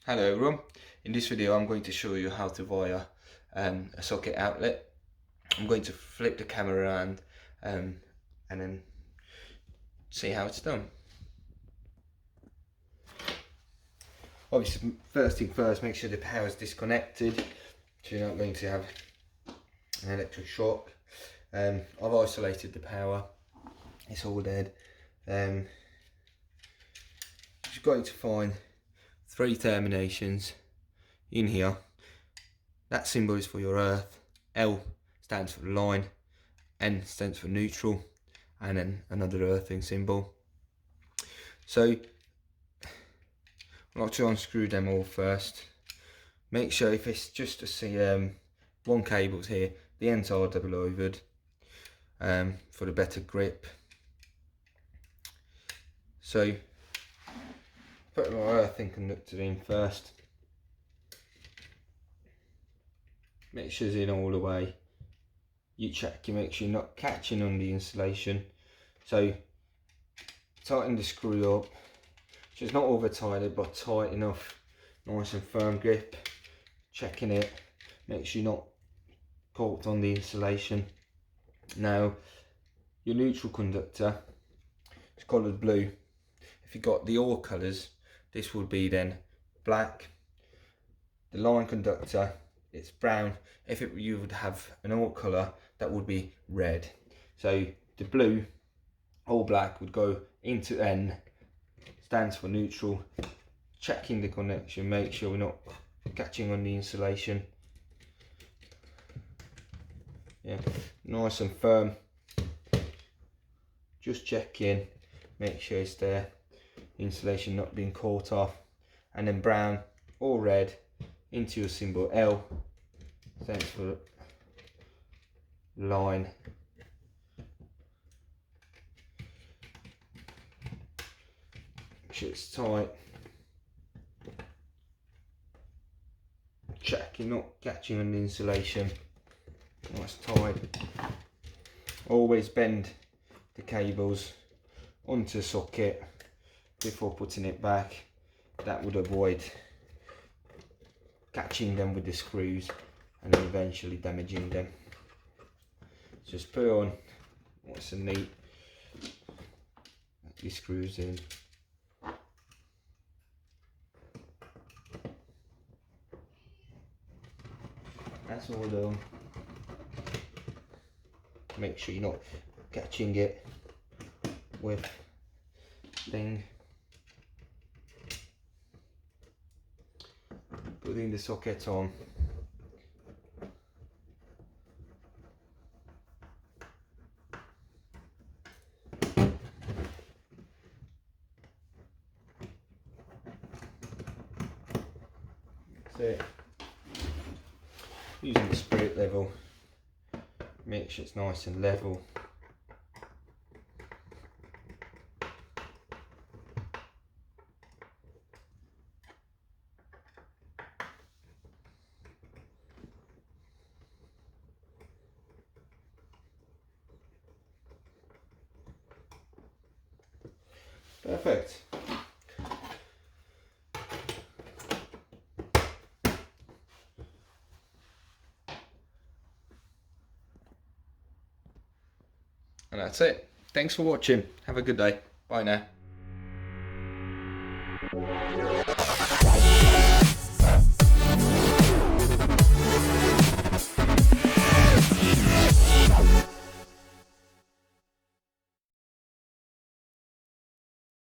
Hello everyone, in this video I'm going to show you how to wire a socket outlet. I'm going to flip the camera around and then see how it's done. Obviously, first thing first, make sure the power is disconnected so you're not going to have an electric shock. I've isolated the power, it's all dead. You're going to find 3 terminations in here. That symbol is for your earth, L stands for line, N stands for neutral, and then another earthing symbol. So I like to unscrew them all first. Make sure if it's just to see one cable's here, the ends are double overed for the better grip. So put my earthing conductor in first. Make sure it's in all the way. You check, you make sure you're not catching on the insulation. So tighten the screw up. So it's not over tight, but tight enough, nice and firm grip. Checking it, make sure you're not caught on the insulation. Now, your neutral conductor is coloured blue. If you've got the ore colours, this would be then black. The line conductor, it's brown. If you would have an ore colour, that would be red. So the blue or black would go into N, stands for neutral. Checking the connection, make sure we're not catching on the insulation. Yeah, nice and firm. Just check in, make sure it's there. Insulation not being caught off. And then brown or red into your symbol L, stands for line. Make sure it's tight. Check you're not catching on the insulation. Nice tight. Always bend the cables onto the socket before putting it back. That would avoid catching them with the screws and then eventually damaging them. Just put on nice and neat. These screws in. That's all done. Make sure you're not catching it with thing. Putting the socket on. That's it. Using the spirit level, make sure it's nice and level. Perfect. And that's it. Thanks for watching. Have a good day. Bye now.